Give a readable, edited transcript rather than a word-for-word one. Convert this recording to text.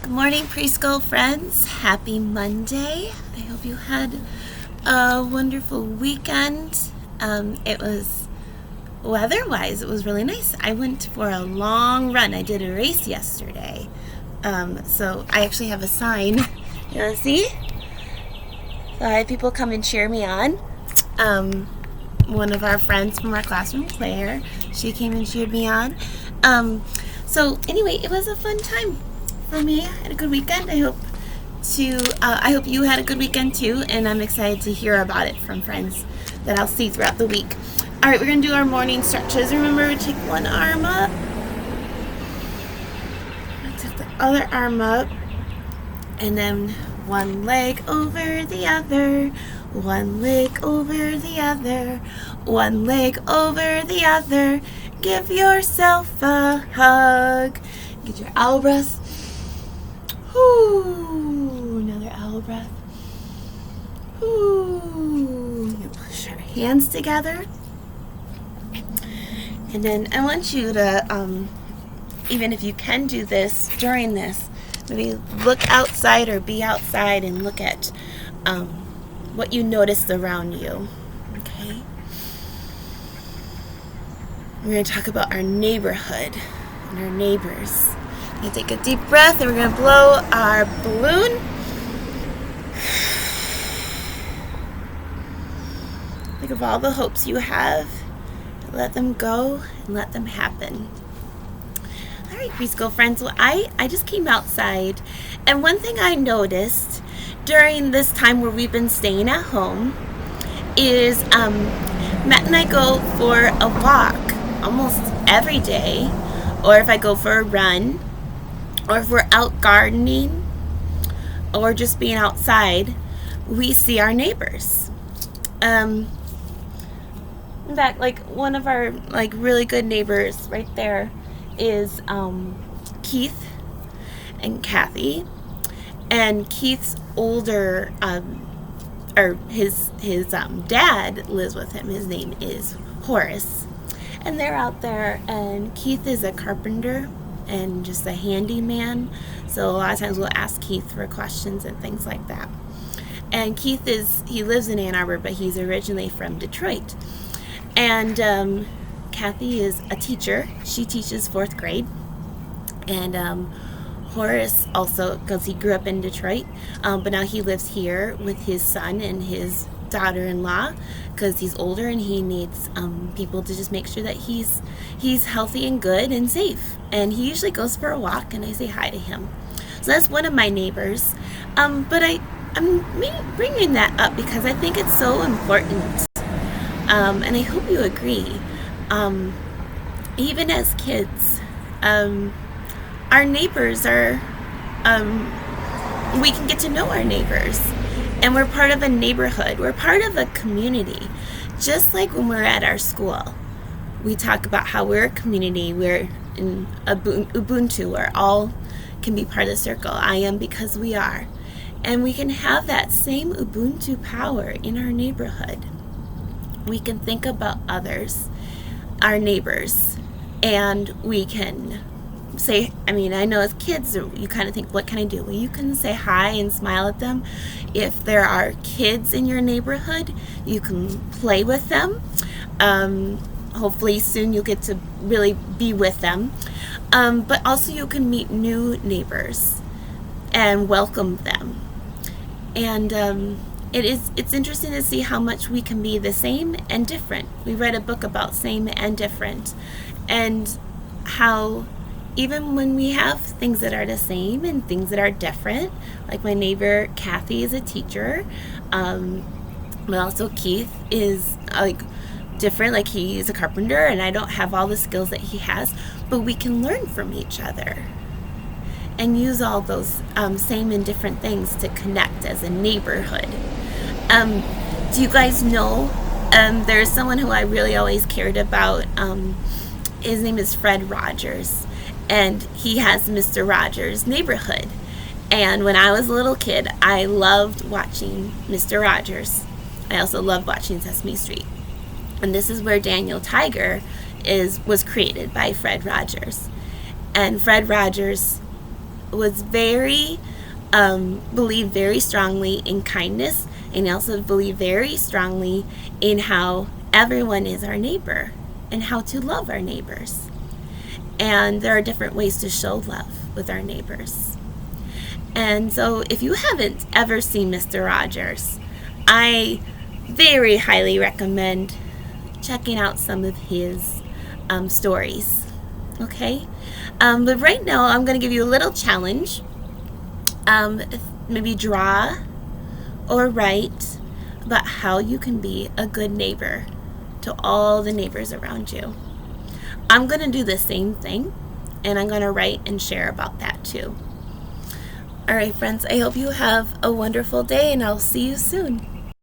Good morning, preschool friends. Happy Monday. I hope you had a wonderful weekend. It was, weather-wise, it was really nice. I went for a long run. I did a race yesterday. So I actually have a sign. You want to see? So I had people come and cheer me on. One of our friends from our classroom, Claire, she came and cheered me on. So anyway, it was a fun time for me. I had a good weekend. I hope you had a good weekend too, and I'm excited to hear about it from friends that I'll see throughout the week. All right, we're going to do our morning stretches. Remember to take one arm up. I took the other arm up, and then one leg over the other, one leg over the other, one leg over the other. Give yourself a hug. Get your owl breath. Whoo, another owl breath. Whoo. Push our hands together. And then I want you to, even if you can do this during this, maybe look outside or be outside and look at what you noticed around you. Okay? We're going to talk about our neighborhood and our neighbors. We're going to take a deep breath and we're going to blow our balloon. Think of all the hopes you have. Let them go and let them happen. All right, preschool friends. Well, I just came outside, and one thing I noticed during this time where we've been staying at home is Matt and I go for a walk almost every day, or if I go for a run, or if we're out gardening, or just being outside, we see our neighbors. In fact, like one of our really good neighbors right there is Keith and Kathy, and Keith's older or his dad lives with him. His name is Horace, and they're out there, and Keith is a carpenter and just a handyman, so a lot of times we'll ask Keith for questions and things like that. And Keith he lives in Ann Arbor, but he's originally from Detroit. And Kathy is a teacher. She teaches 4th grade. And Horace also, because he grew up in Detroit, but now he lives here with his son and his daughter-in-law, because he's older and he needs people to just make sure that he's healthy and good and safe. And he usually goes for a walk, and I say hi to him. So that's one of my neighbors. But I'm bringing that up because I think it's so important. And I hope you agree. Even as kids, our neighbors are, we can get to know our neighbors. And we're part of a neighborhood. We're part of a community. Just like when we're at our school, we talk about how we're a community. We're in Ubuntu, where all can be part of the circle. I am because we are. And we can have that same Ubuntu power in our neighborhood. We can think about others, our neighbors, and we can say, I know as kids, you kind of think, what can I do? Well, you can say hi and smile at them. If there are kids in your neighborhood, you can play with them. Hopefully soon you'll get to really be with them. But also you can meet new neighbors and welcome them. And it's interesting to see how much we can be the same and different. We read a book about same and different, and how even when we have things that are the same and things that are different, like my neighbor Kathy is a teacher, but also Keith is different, like he's a carpenter and I don't have all the skills that he has, but we can learn from each other and use all those same and different things to connect as a neighborhood. Do you guys know, there's someone who I really always cared about. His name is Fred Rogers, and he has Mr. Rogers' Neighborhood. And when I was a little kid, I loved watching Mr. Rogers. I also loved watching Sesame Street. And this is where Daniel Tiger was created by Fred Rogers. And Fred Rogers was very, believed very strongly in kindness, and also believed very strongly in how everyone is our neighbor and how to love our neighbors. And there are different ways to show love with our neighbors. And so if you haven't ever seen Mr. Rogers, I very highly recommend checking out some of his stories. Okay? But right now I'm going to give you a little challenge. Maybe draw or write about how you can be a good neighbor to all the neighbors around you. I'm going to do the same thing, and I'm going to write and share about that too. All right, friends, I hope you have a wonderful day, and I'll see you soon.